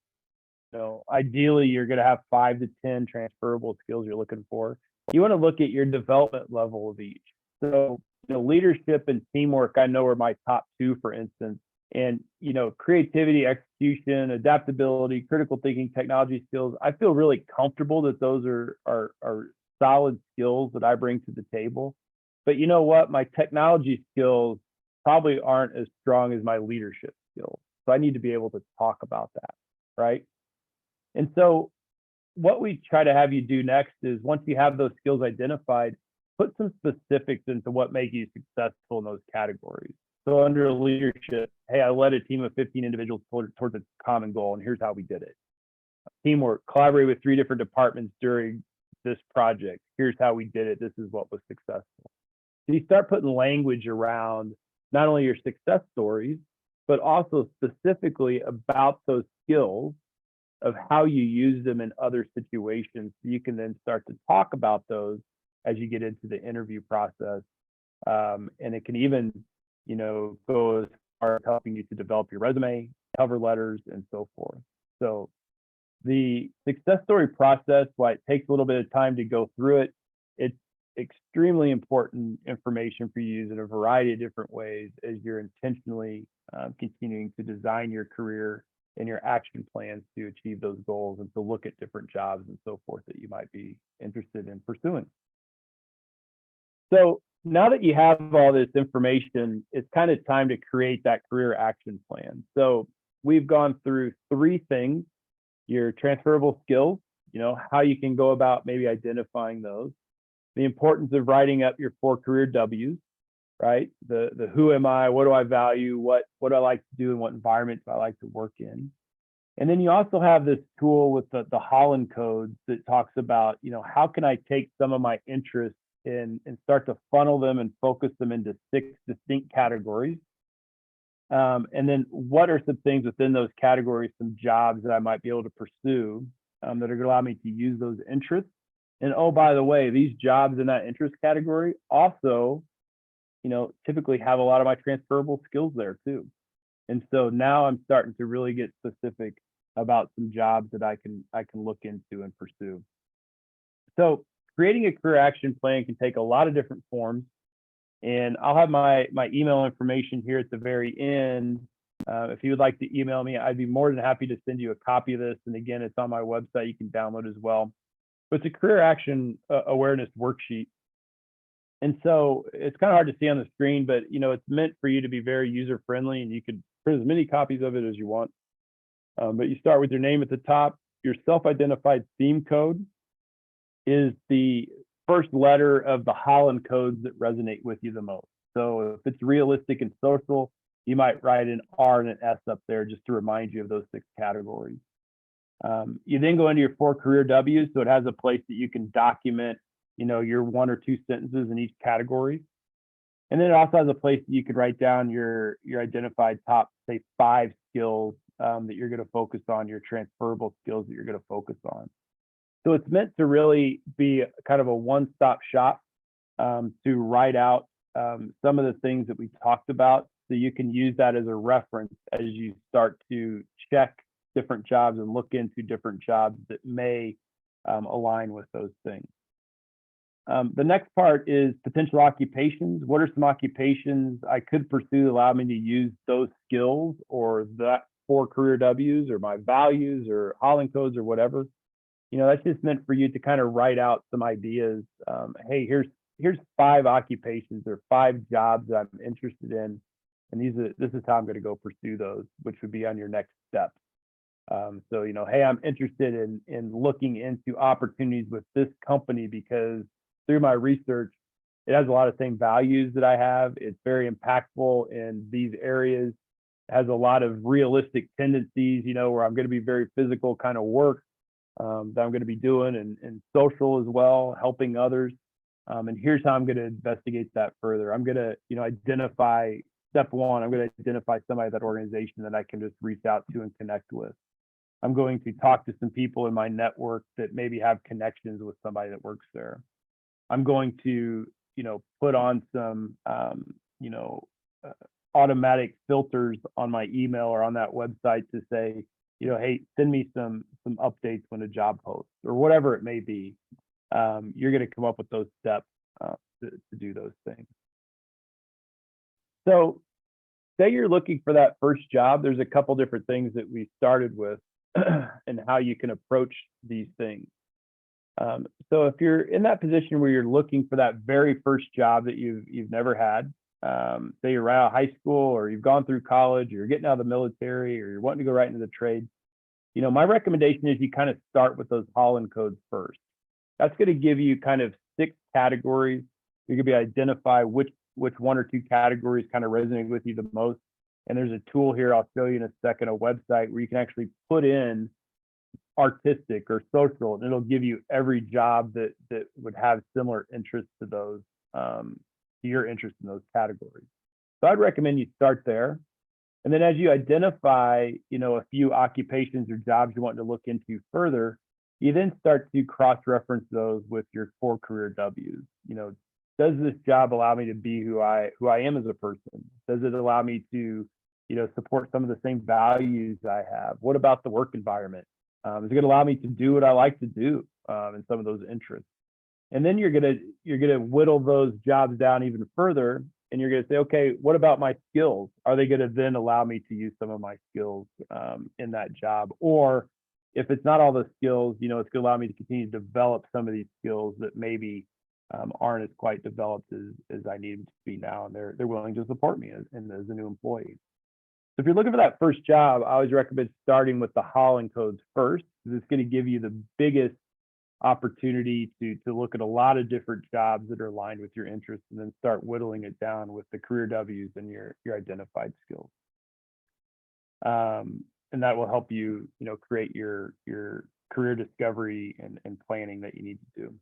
ideally you're going to have 5 to 10 transferable skills you're looking for. You want to look at your development level of each. So, leadership and teamwork, I know, are my top 2, for instance. And, creativity, execution, adaptability, critical thinking, technology skills, I feel really comfortable that those are solid skills that I bring to the table. But you know what? My technology skills probably aren't as strong as my leadership skills. So I need to be able to talk about that, right? And so what we try to have you do next is, once you have those skills identified, put some specifics into what make you successful in those categories. So under leadership, hey, I led a team of 15 individuals towards a common goal, and here's how we did it. Teamwork, collaborate with 3 different departments during this project. Here's how we did it. This is what was successful. So you start putting language around not only your success stories, but also specifically about those skills, of how you use them in other situations. So you can then start to talk about those as you get into the interview process. And it can even, go as far as helping you to develop your resume, cover letters, and so forth. So the success story process, while it takes a little bit of time to go through it, it's extremely important information for you to use in a variety of different ways as you're intentionally continuing to design your career and your action plans to achieve those goals, and to look at different jobs and so forth that you might be interested in pursuing. So now that you have all this information, it's kind of time to create that career action plan. So we've gone through 3 things: your transferable skills, how you can go about maybe identifying those, the importance of writing up your 4 career W's, right? The who am I, what do I value, what do I like to do, and what environment do I like to work in. And then you also have this tool with the Holland codes that talks about, how can I take some of my interests and start to funnel them and focus them into 6 distinct categories. And then what are some things within those categories, some jobs that I might be able to pursue that are going to allow me to use those interests. And oh, by the way, these jobs in that interest category also, typically have a lot of my transferable skills there too. And so now I'm starting to really get specific about some jobs that I can look into and pursue. So creating a career action plan can take a lot of different forms. And I'll have my email information here at the very end. If you would like to email me, I'd be more than happy to send you a copy of this. And again, it's on my website. You can download as well. But it's a career action awareness worksheet. And so it's kind of hard to see on the screen, but it's meant for you to be very user friendly, and you could print as many copies of it as you want. But you start with your name at the top. Your self-identified theme code is the first letter of the Holland codes that resonate with you the most. So if it's realistic and social, you might write an R and an S up there just to remind you of those 6 categories. You then go into your 4 career W's, so it has a place that you can document your 1 or 2 sentences in each category. And then it also has a place that you could write down your identified top, say, 5 skills that you're going to focus on, your transferable skills that you're going to focus on. So it's meant to really be kind of a one-stop shop to write out some of the things that we talked about, so you can use that as a reference as you start to check different jobs and look into different jobs that may align with those things. The next part is potential occupations. What are some occupations I could pursue that allow me to use those skills or that 4 career W's or my values or Holland codes or whatever? That's just meant for you to kind of write out some ideas. Hey, here's 5 occupations or 5 jobs that I'm interested in, and this is how I'm going to go pursue those, which would be on your next step. So hey, I'm interested in looking into opportunities with this company because through my research, it has a lot of same values that I have. It's very impactful in these areas. It has a lot of realistic tendencies, where I'm going to be very physical kind of work that I'm going to be doing, and social as well, helping others. And here's how I'm going to investigate that further. I'm going to, identify step 1. I'm going to identify somebody at that organization that I can just reach out to and connect with. I'm going to talk to some people in my network that maybe have connections with somebody that works there. I'm going to, put on some, automatic filters on my email or on that website to say, hey, send me some updates when a job posts or whatever it may be. You're going to come up with those steps to do those things. So say you're looking for that first job, there's a couple different things that we started with and how you can approach these things. So if you're in that position where you're looking for that very first job that you've never had, say you're right out of high school or you've gone through college or you're getting out of the military or you're wanting to go right into the trade, my recommendation is you kind of start with those Holland codes first. That's going to give you kind of 6 categories. You're going to be identify which 1 or 2 categories kind of resonate with you the most. And there's a tool here I'll show you in a second, a website where you can actually put in artistic or social, and it'll give you every job that would have similar interests to those, to your interest in those categories. So I'd recommend you start there. And then as you identify, a few occupations or jobs you want to look into further, you then start to cross-reference those with your 4 career W's. Does this job allow me to be who I am as a person? Does it allow me to, support some of the same values I have? What about the work environment? Is it going to allow me to do what I like to do in some of those interests? And then you're gonna whittle those jobs down even further, and you're gonna say, okay, what about my skills? Are they going to then allow me to use some of my skills in that job? Or if it's not all the skills, it's going to allow me to continue to develop some of these skills that maybe aren't as quite developed as I need them to be now, and they're willing to support me as a new employee. So if you're looking for that first job, I always recommend starting with the Holland codes first, because it's going to give you the biggest opportunity to look at a lot of different jobs that are aligned with your interests, and then start whittling it down with the career W's and your identified skills. And that will help you, create your career discovery and planning that you need to do.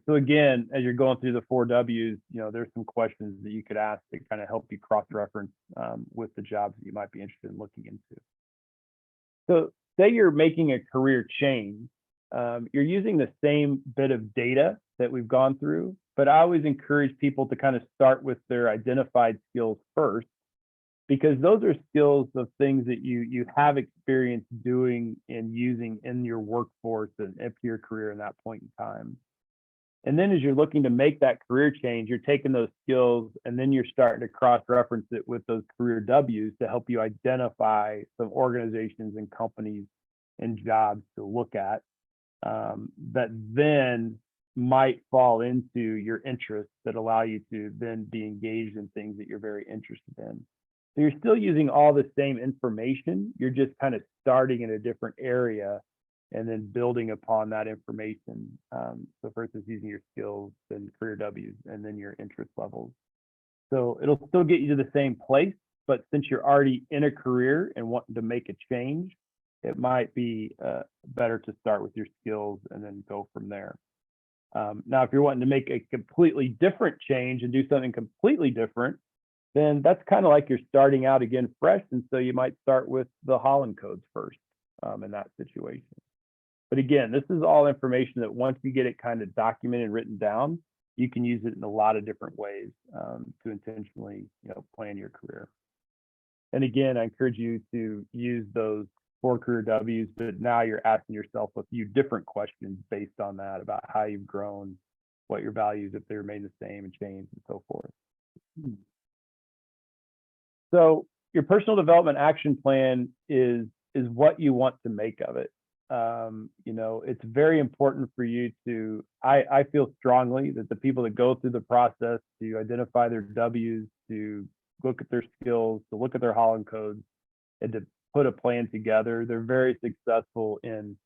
So again, as you're going through the 4 W's, there's some questions that you could ask to kind of help you cross-reference with the jobs that you might be interested in looking into. So say you're making a career change, you're using the same bit of data that we've gone through, but I always encourage people to kind of start with their identified skills first, because those are skills of things that you have experience doing and using in your workforce and up to your career in that point in time. And then as you're looking to make that career change, you're taking those skills and then you're starting to cross-reference it with those career W's to help you identify some organizations and companies and jobs to look at that then might fall into your interests that allow you to then be engaged in things that you're very interested in. So you're still using all the same information. You're just kind of starting in a different area and then building upon that information. So first is using your skills, then career W's, and then your interest levels. So it'll still get you to the same place, but since you're already in a career and wanting to make a change, it might be better to start with your skills and then go from there. Now, if you're wanting to make a completely different change and do something completely different, then that's kind of like you're starting out again fresh. And so you might start with the Holland codes first in that situation. But again, this is all information that once you get it kind of documented and written down, you can use it in a lot of different ways to intentionally, plan your career. And again, I encourage you to use those 4 career W's, but now you're asking yourself a few different questions based on that about how you've grown, what your values, if they remain the same and change and so forth. So your personal development action plan is what you want to make of it. It's very important for you to, I feel strongly that the people that go through the process to identify their W's, to look at their skills, to look at their Holland codes, and to put a plan together, they're very successful in,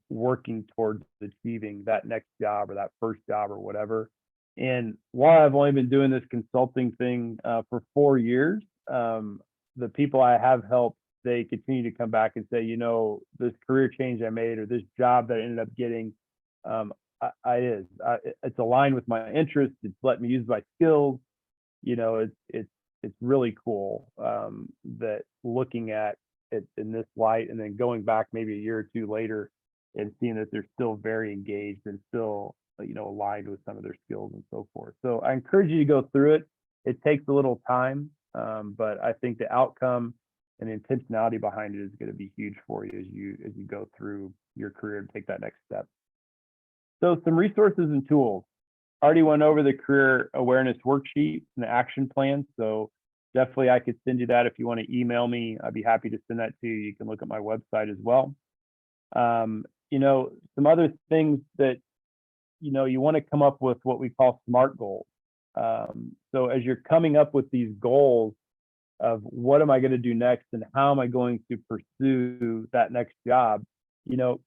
working towards achieving that next job or that first job or whatever. And while I've only been doing this consulting thing for 4 years, the people I have helped, they continue to come back and say, this career change I made or this job that I ended up getting, it's aligned with my interests. It's let me use my skills. It's really cool that looking at it in this light and then going back maybe a year or 2 later and seeing that they're still very engaged and still, aligned with some of their skills and so forth. So I encourage you to go through it. It takes a little time, but I think the outcome and the intentionality behind it is going to be huge for you as you go through your career and take that next step. So some resources and tools. Already went over the career awareness worksheet and the action plan. So definitely I could send you that if you want to email me. I'd be happy to send that to you. You can look at my website as well. Some other things that, you want to come up with what we call SMART goals. So as you're coming up with these goals of what am I going to do next and how am I going to pursue that next job,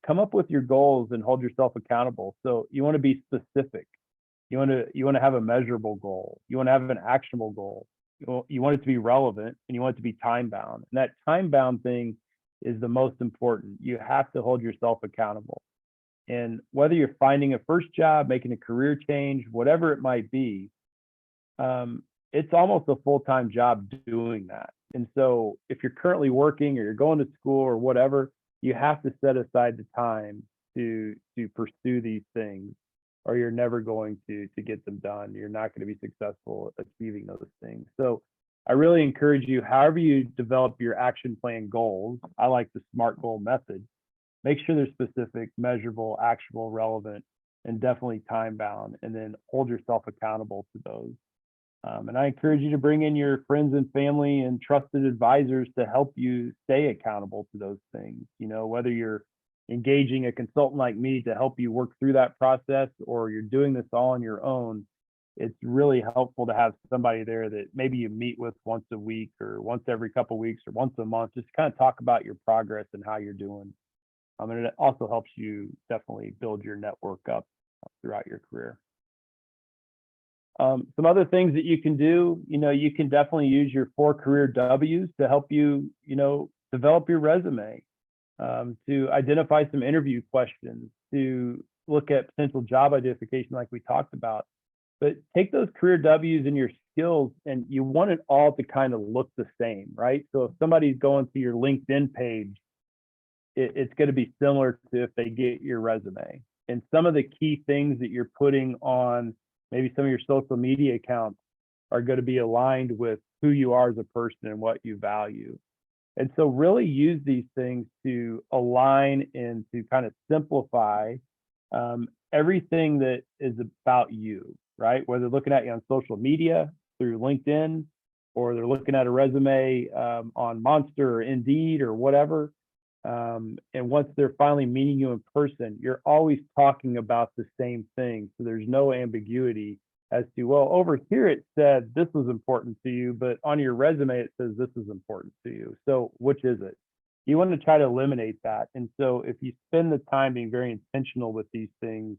come up with your goals and hold yourself accountable. So you want to be specific. You want to have a measurable goal. You want to have an actionable goal. You want it to be relevant and you want it to be time bound. And that time bound thing is the most important. You have to hold yourself accountable. And whether you're finding a first job, making a career change, whatever it might be, it's almost a full-time job doing that. And so if you're currently working or you're going to school or whatever, you have to set aside the time to pursue these things, or you're never going to get them done. You're not going to be successful at achieving those things. So I really encourage you, however you develop your action plan goals, I like the SMART goal method. Make sure they're specific, measurable, actionable, relevant, and definitely time bound, and then hold yourself accountable to those. And I encourage you to bring in your friends and family and trusted advisors to help you stay accountable to those things. Whether you're engaging a consultant like me to help you work through that process, or you're doing this all on your own, it's really helpful to have somebody there that maybe you meet with once a week or once every couple of weeks or once a month, just kind of talk about your progress and how you're doing. And it also helps you definitely build your network up throughout your career. Some other things that you can do, you can definitely use your 4 career W's to help you, develop your resume, to identify some interview questions, to look at potential job identification like we talked about. But take those career W's and your skills, and you want it all to kind of look the same, right? So if somebody's going to your LinkedIn page, it's going to be similar to if they get your resume. And some of the key things that you're putting on maybe some of your social media accounts are going to be aligned with who you are as a person and what you value. And so really use these things to align and to kind of simplify everything that is about you, right? Whether looking at you on social media through LinkedIn, or they're looking at a resume on Monster or Indeed or whatever. And once they're finally meeting you in person, you're always talking about the same thing. So there's no ambiguity as to, well, over here it said this was important to you, but on your resume it says this is important to you. So which is it? You want to try to eliminate that. And so if you spend the time being very intentional with these things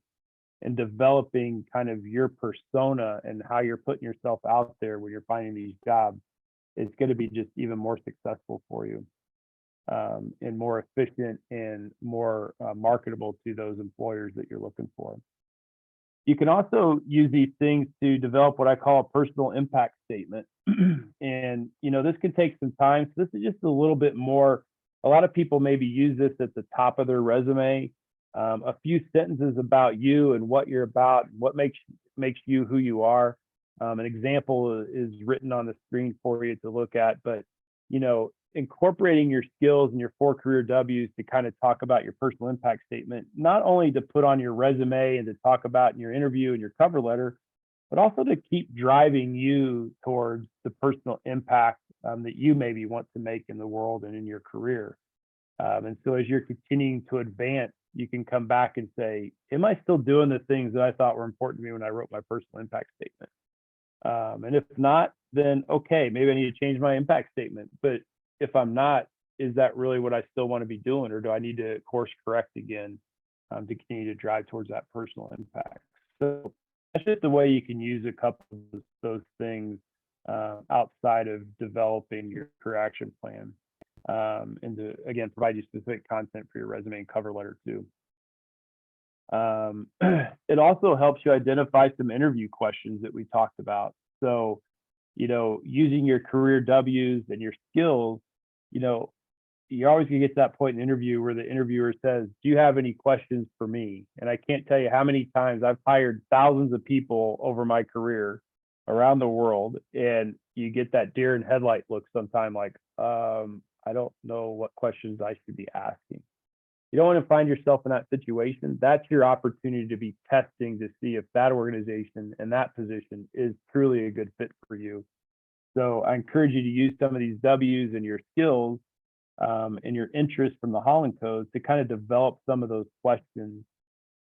and developing kind of your persona and how you're putting yourself out there when you're finding these jobs, it's going to be just even more successful for you, and more efficient and more marketable to those employers that you're looking for. You can also use these things to develop what I call a personal impact statement. And, this can take some time. So this is just a little bit more. A lot of people maybe use this at the top of their resume. A few sentences about you and what you're about, what makes you who you are. An example is written on the screen for you to look at, but, incorporating your skills and your 4 career W's to kind of talk about your personal impact statement, not only to put on your resume and to talk about in your interview and your cover letter, but also to keep driving you towards the personal impact that you maybe want to make in the world and in your career. And so as you're continuing to advance, you can come back and say, am I still doing the things that I thought were important to me when I wrote my personal impact statement? And if not, then okay, maybe I need to change my impact statement. But if I'm not, is that really what I still want to be doing? Or do I need to course correct again to continue to drive towards that personal impact? So that's just the way you can use a couple of those things outside of developing your career action plan, and to, again, provide you specific content for your resume and cover letter too. It also helps you identify some interview questions that we talked about. So, using your career W's and your skills, you're always going to get to that point in the interview where the interviewer says, do you have any questions for me? And I can't tell you how many times I've hired thousands of people over my career around the world, and you get that deer in headlight look sometime, like, I don't know what questions I should be asking. You don't want to find yourself in that situation. That's your opportunity to be testing to see if that organization and that position is truly a good fit for you. So I encourage you to use some of these W's and your skills and your interest from the Holland Codes to kind of develop some of those questions,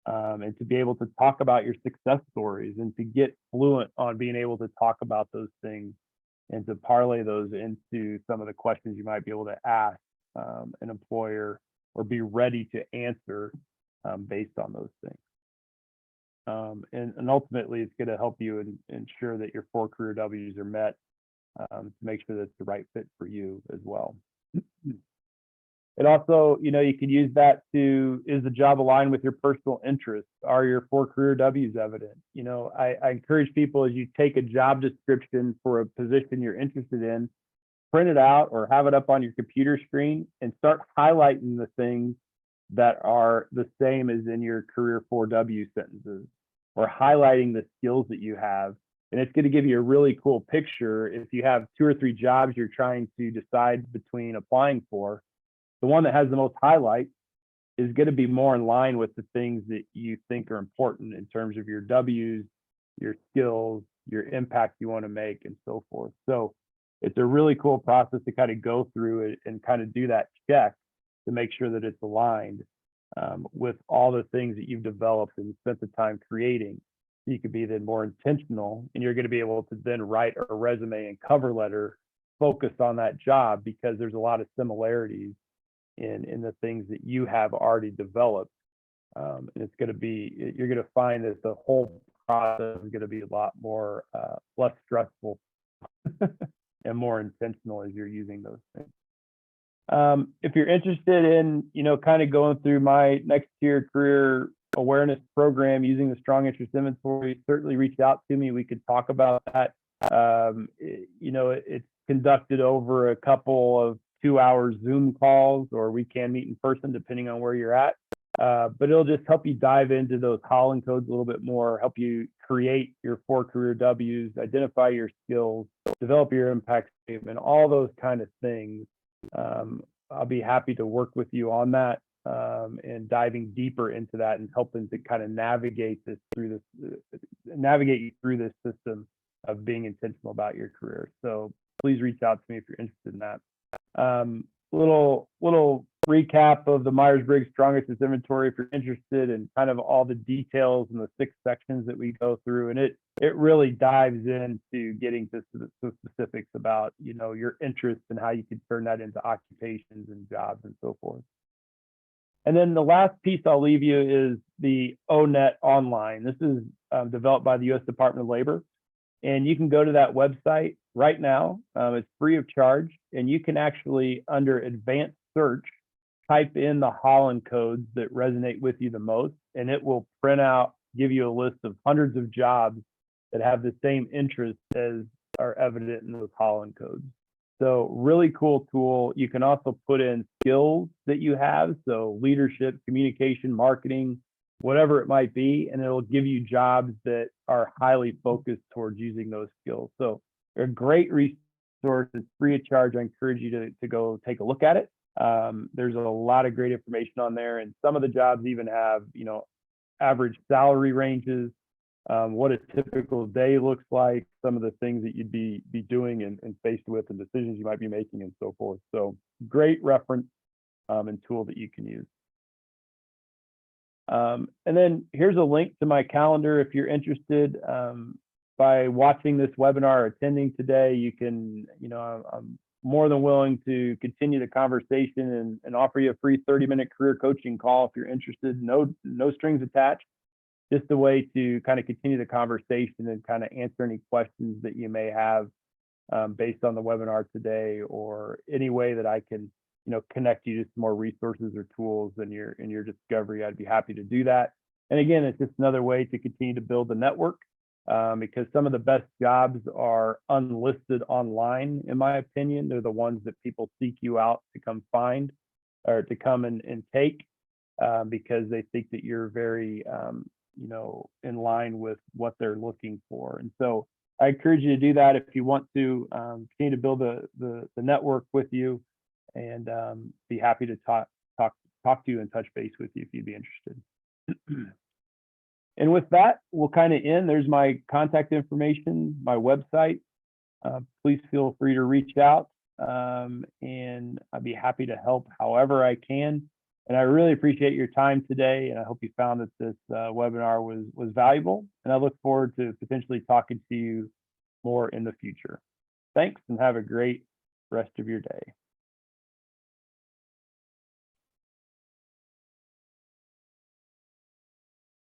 and to be able to talk about your success stories and to get fluent on being able to talk about those things and to parlay those into some of the questions you might be able to ask an employer or be ready to answer based on those things. And ultimately, it's going to help you ensure that your 4 career W's are met, to make sure that's the right fit for you as well. It also, you can use that to, is the job aligned with your personal interests? Are your 4 career W's evident? I encourage people, as you take a job description for a position you're interested in, print it out or have it up on your computer screen and start highlighting the things that are the same as in your career 4W sentences, or highlighting the skills that you have. And it's going to give you a really cool picture. If you have 2 or 3 jobs you're trying to decide between applying for, the one that has the most highlights is going to be more in line with the things that you think are important in terms of your W's, your skills, your impact you want to make, and so forth. So it's a really cool process to kind of go through it and kind of do that check to make sure that it's aligned with all the things that you've developed and spent the time creating. So you could be then more intentional, and you're going to be able to then write a resume and cover letter focused on that job, because there's a lot of similarities in the things that you have already developed. And it's going to be, you're going to find that the whole process is going to be a lot more, less stressful and more intentional as you're using those things. If you're interested in, kind of going through my Nextier career awareness program using the strong interest inventory, certainly reach out to me. We could talk about that. It's conducted over a couple of 2-hour Zoom calls, or we can meet in person depending on where you're at. but it'll just help you dive into those Holland codes a little bit more, help you create your 4 career W's, identify your skills, develop your impact statement, all those kind of things. I'll be happy to work with you on that, and diving deeper into that and helping to kind of navigate you through this system of being intentional about your career. So please reach out to me if you're interested in that. Little recap of the Myers-Briggs Strongest Inventory if you're interested in kind of all the details and the 6 sections that we go through, and it really dives into getting to the specifics about your interests and how you can turn that into occupations and jobs and so forth. And then the last piece I'll leave you is the ONET Online. This is developed by the U.S. Department of Labor, and you can go to that website right now. It's free of charge, and you can actually, under advanced search, type in the Holland codes that resonate with you the most, and it will print out, give you a list of hundreds of jobs that have the same interests as are evident in those Holland codes. So really cool tool. You can also put in skills that you have, so leadership, communication, marketing, whatever it might be, and it'll give you jobs that are highly focused towards using those skills. So they're a great resource. It's free of charge. I encourage you to go take a look at it. There's a lot of great information on there, and some of the jobs even have average salary ranges, what a typical day looks like, some of the things that you'd be doing and faced with, and decisions you might be making, and so forth. So great reference and tool that you can use. And then here's a link to my calendar if you're interested. By watching this webinar or attending today, you can, I'm more than willing to continue the conversation and offer you a free 30-minute career coaching call if you're interested. No strings attached. Just a way to kind of continue the conversation and kind of answer any questions that you may have based on the webinar today, or any way that I can, connect you to some more resources or tools in your discovery. I'd be happy to do that. And again, it's just another way to continue to build the network, because some of the best jobs are unlisted online, in my opinion. They're the ones that people seek you out to come find or to come and take, because they think that you're very in line with what they're looking for. And so I encourage you to do that if you want to continue to build the network with you, and be happy to talk to you and touch base with you if you'd be interested. And with that, we'll kind of end. There's my contact information, my website. Please feel free to reach out, and I'd be happy to help however I can. And I really appreciate your time today, and I hope you found that this webinar was valuable, and I look forward to potentially talking to you more in the future. Thanks, and have a great rest of your day.